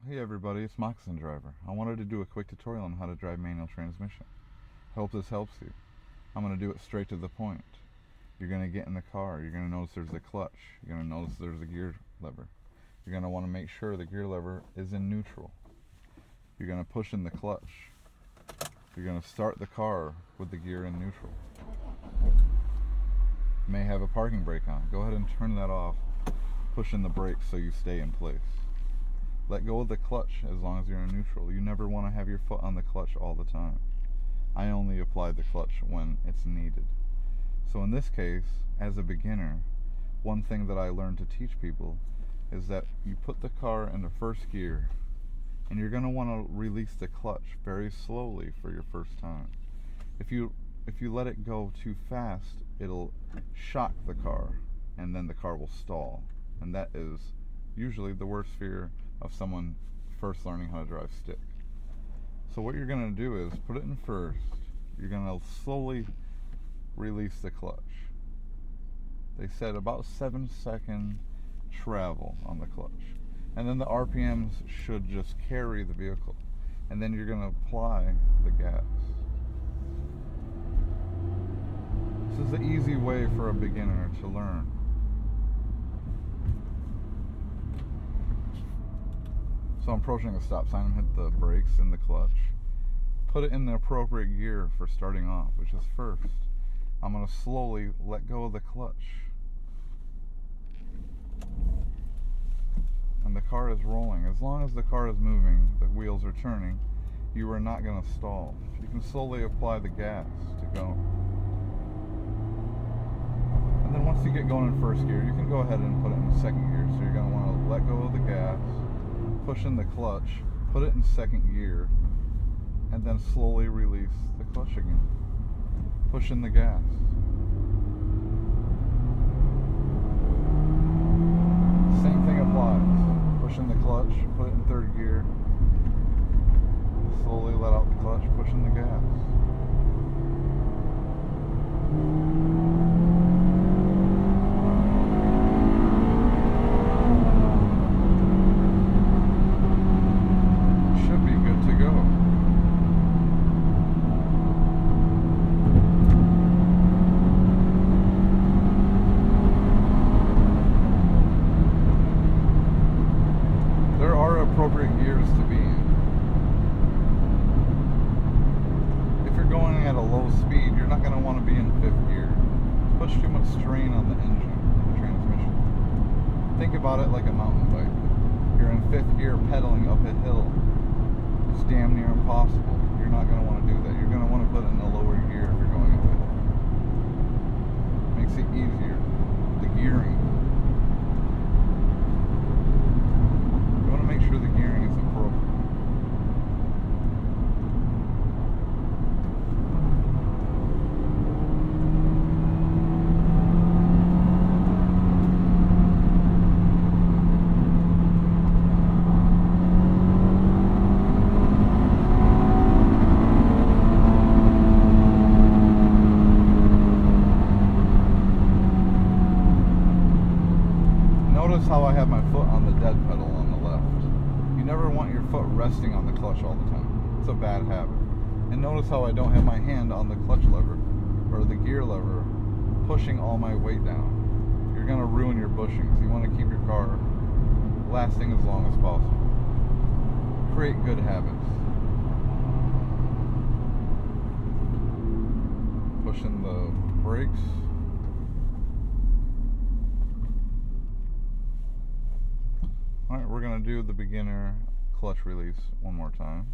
Hey everybody, it's Moccasin Driver. I wanted to do a quick tutorial on how to drive manual transmission. Hope this helps you. I'm going to do it straight to the point. You're going to get in the car. You're going to notice there's a clutch. You're going to notice there's a gear lever. You're going to want to make sure the gear lever is in neutral. You're going to push in the clutch. You're going to start the car with the gear in neutral. You may have a parking brake on. Go ahead and turn that off. Push in the brakes so you stay in place. Let go of the clutch as long as you're in neutral. You never want to have your foot on the clutch all the time. I only apply the clutch when it's needed. So in this case, as a beginner, one thing that I learned to teach people is that you put the car in the first gear and you're going to want to release the clutch very slowly for your first time. If you let it go too fast, it'll shock the car and then the car will stall. And that is usually the worst fear of someone first learning how to drive stick. So what you're going to do is put it in first. You're going to slowly release the clutch. They said about 7-second travel on the clutch. And then the RPMs should just carry the vehicle. And then you're going to apply the gas. This is the easy way for a beginner to learn. So I'm approaching a stop sign and hit the brakes and the clutch. Put it in the appropriate gear for starting off, which is first. I'm going to slowly let go of the clutch. And the car is rolling. As long as the car is moving, the wheels are turning, you are not going to stall. You can slowly apply the gas to go. And then once you get going in first gear, you can go ahead and put it in second gear. So you're going to want to let go of the gas, push in the clutch, put it in second gear, and then slowly release the clutch again. Push in the gas. Same thing applies. Push in the clutch, put it in third gear, slowly let out the clutch, push in the gas. Appropriate gears to be in. If you're going at a low speed, you're not going to want to be in fifth gear. Push too much strain on the engine and the transmission. Think about it like a mountain bike. You're in fifth gear pedaling up a hill. It's damn near impossible. You're not going to want to do that. You're going to want to put it in a lower gear if you're going up a hill. Makes it easier. The gearing. Make sure the gearing is appropriate. Notice how I have my foot on the dead pedal on the left. You never want your foot resting on the clutch all the time. It's a bad habit. And notice how I don't have my hand on the clutch lever or the gear lever pushing all my weight down. You're going to ruin your bushings. You want to keep your car lasting as long as possible. Create good habits. Push in the brakes. Alright, we're going to do the beginner clutch release one more time.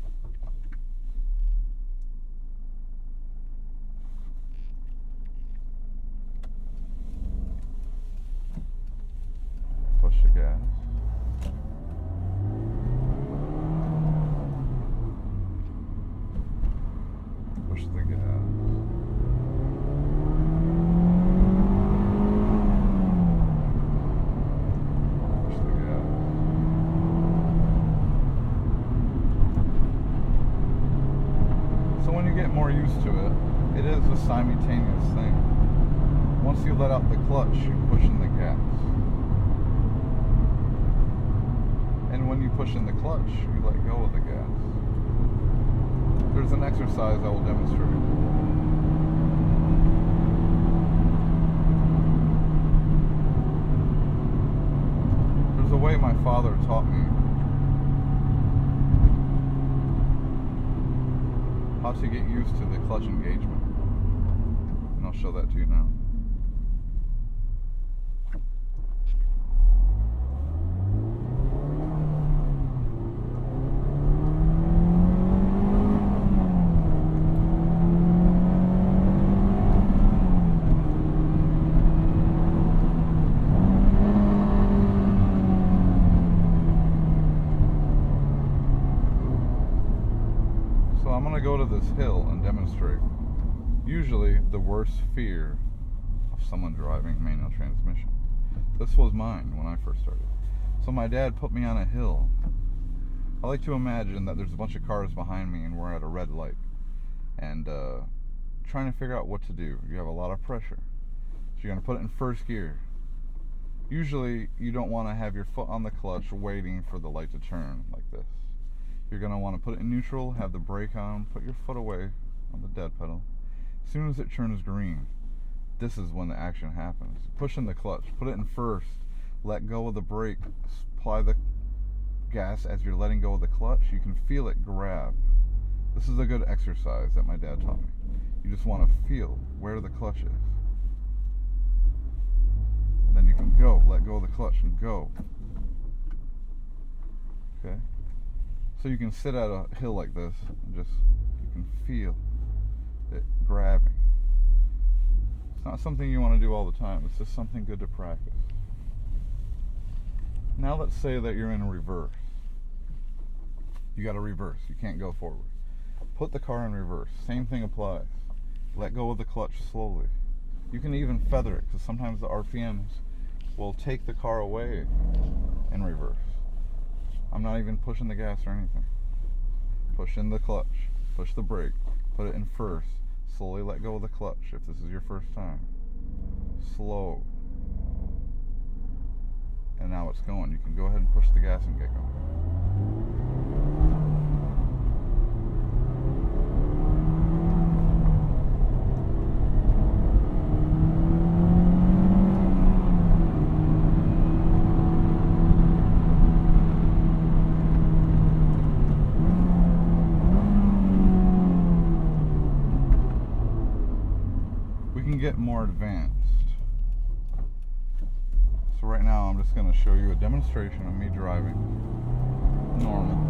Push the gas. Push the gas. When you get more used to it, it is a simultaneous thing. Once you let out the clutch, you push in the gas. And when you push pushing the clutch, you let go of the gas. There's an exercise I will demonstrate. There's a way my father taught me how to get used to the clutch engagement. And I'll show that to you now. So I'm going to go to this hill and demonstrate. Usually the worst fear of someone driving manual transmission. This was mine when I first started. So my dad put me on a hill. I like to imagine that there's a bunch of cars behind me and we're at a red light. And trying to figure out what to do. You have a lot of pressure. So you're going to put it in first gear. Usually you don't want to have your foot on the clutch waiting for the light to turn like this. You're going to want to put it in neutral, have the brake on, put your foot away on the dead pedal. As soon as it turns green, this is when the action happens. Push in the clutch, put it in first, let go of the brake, apply the gas as you're letting go of the clutch. You can feel it grab. This is a good exercise that my dad taught me. You just want to feel where the clutch is. Then you can go, let go of the clutch and go. Okay? So you can sit at a hill like this and just, you can feel it grabbing. It's not something you want to do all the time. It's just something good to practice. Now let's say that you're in reverse. You got to reverse. You can't go forward. Put the car in reverse. Same thing applies. Let go of the clutch slowly. You can even feather it because sometimes the RPMs will take the car away in reverse. I'm not even pushing the gas or anything. Push in the clutch. Push the brake. Put it in first. Slowly let go of the clutch if this is your first time. Slow. And now it's going. You can go ahead and push the gas and get going. Get more advanced. So right now I'm just going to show you a demonstration of me driving normal.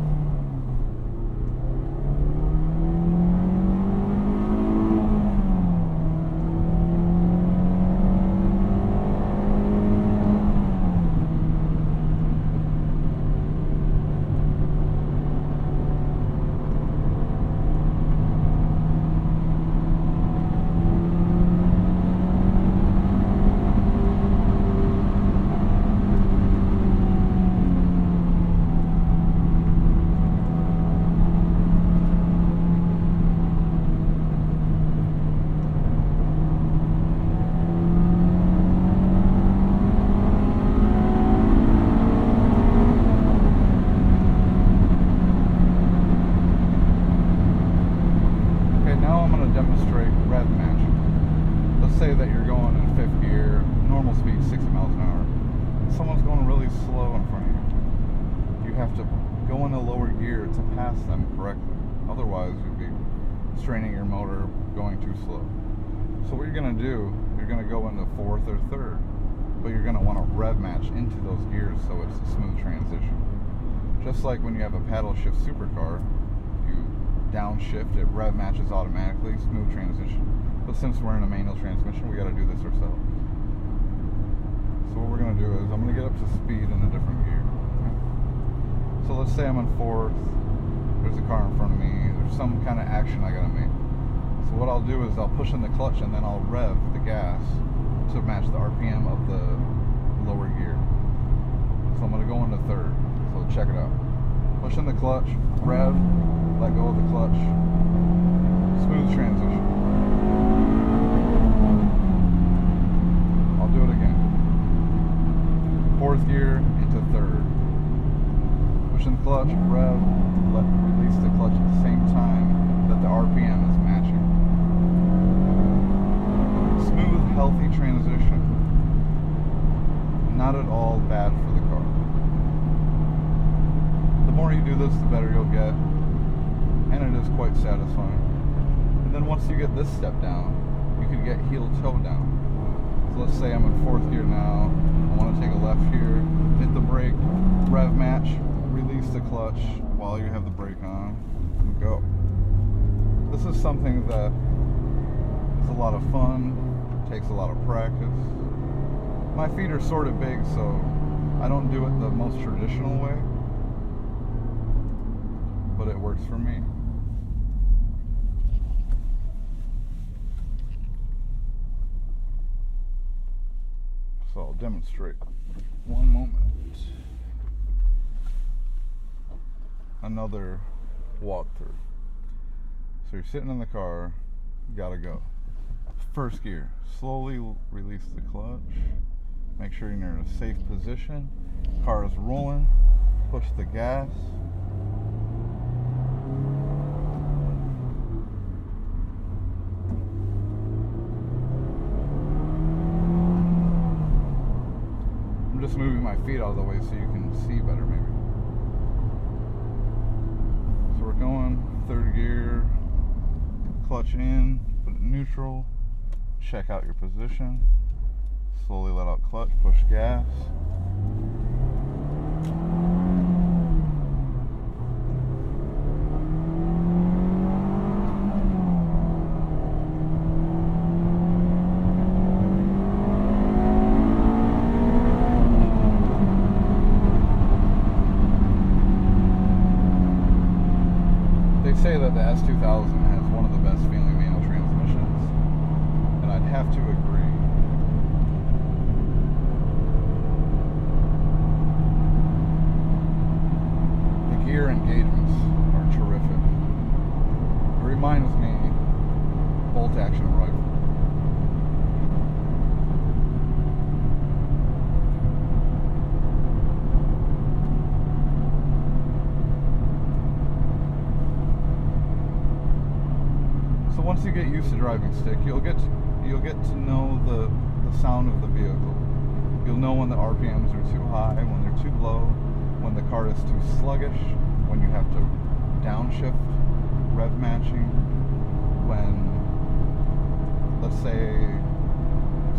Demonstrate rev matching. Let's say that you're going in fifth gear, normal speed 60 miles an hour, and someone's going really slow in front of you. You have to go in a lower gear to pass them correctly. Otherwise, you'd be straining your motor, going too slow. So what you're going to do, you're going to go into fourth or third, but you're going to want to rev match into those gears so it's a smooth transition. Just like when you have a paddle shift supercar, downshift, it rev matches automatically, smooth transition. But since we're in a manual transmission, we got to do this ourselves. So what we're going to do is I'm going to get up to speed in a different gear. Okay? So let's say I'm in fourth, there's a car in front of me, there's some kind of action I got to make. So what I'll do is I'll push in the clutch and then I'll rev the gas to match the RPM of the lower gear. So I'm going to go into third. So check it out. Push in the clutch, rev, let go of the clutch, smooth transition. I'll do it again. Fourth gear into third. Push pushing the clutch, rev, release the clutch at the same time that the RPM is matching. Smooth, healthy transition. Not at all bad for the car. The more you do this, the better you'll get, and it is quite satisfying. And then once you get this step down, you can get heel toe down. So let's say I'm in 4th gear now, I want to take a left here, hit the brake, rev match, release the clutch while you have the brake on, and go. This is something that is a lot of fun, takes a lot of practice. My feet are sort of big, so I don't do it the most traditional way, but it works for me. So I'll demonstrate. One moment. Another walkthrough. So you're sitting in the car, gotta go. 1st gear, slowly release the clutch. Make sure you're in a safe position. Car is rolling. Push the gas. I'm just moving my feet out of the way so you can see better maybe. So we're going 3rd gear, clutch in, put it in neutral, check out your position, slowly let out clutch, push gas. Say that the S2000 has one of the best feeling manual transmissions, and I'd have to agree. The gear engagements are terrific. It reminds me bolt action rifle. Once you get used to driving stick, you'll get to know the sound of the vehicle. You'll know when the RPMs are too high, when they're too low, when the car is too sluggish, when you have to downshift, rev matching, when, let's say,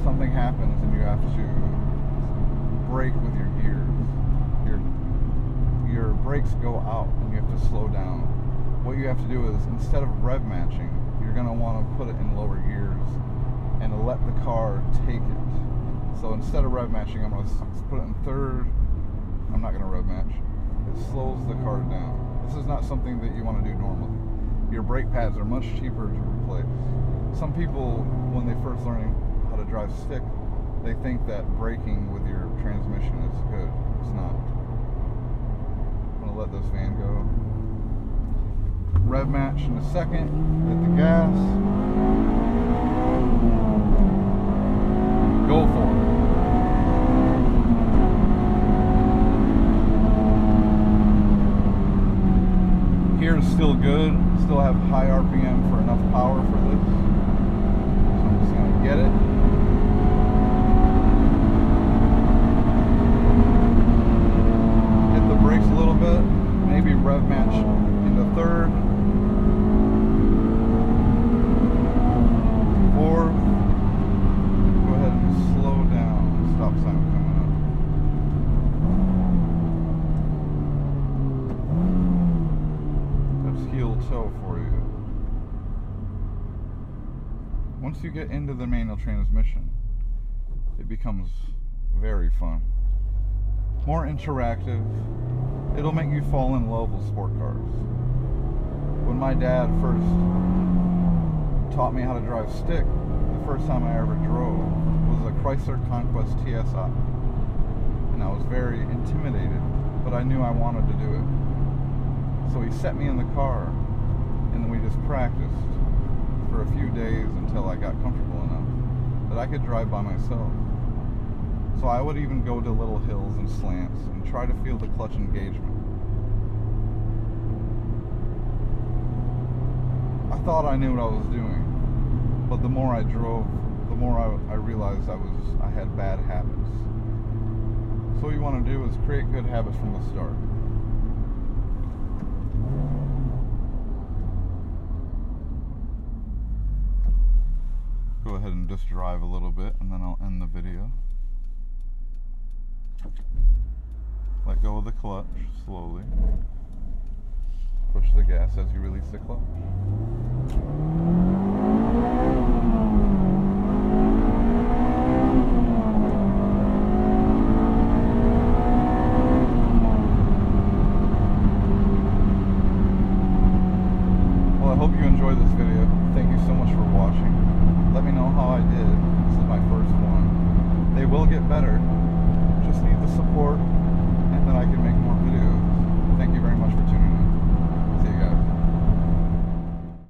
something happens and you have to brake with your gears. Your brakes go out and you have to slow down. What you have to do is, instead of rev matching, you're going to want to put it in lower gears and let the car take it. So instead of rev matching, I'm going to put it in 3rd. I'm not going to rev match. It slows the car down. This is not something that you want to do normally. Your brake pads are much cheaper to replace. Some people, when they first learning how to drive stick, they think that braking with your transmission is good. It's not. I'm going to let this van go. Rev match in a second, hit the gas, go for it. Gear's still good, still have high RPM for enough power for this, so I'm just going to get it. Hit the brakes a little bit, maybe rev match into 3rd. 4th, go ahead and slow down. Stop sign coming up. That's heel toe for you. Once you get into the manual transmission, it becomes very fun. More interactive. It'll make you fall in love with sport cars. When my dad first taught me how to drive stick, the first time I ever drove was a Chrysler Conquest TSI. And I was very intimidated, but I knew I wanted to do it. So he set me in the car, and then we just practiced for a few days until I got comfortable enough that I could drive by myself. So I would even go to little hills and slants and try to feel the clutch engagement. I thought I knew what I was doing, but the more I drove, the more I realized I had bad habits. So what you want to do is create good habits from the start. Go ahead and just drive a little bit, and then I'll end the video. Let go of the clutch slowly. Push the gas as you release the clutch.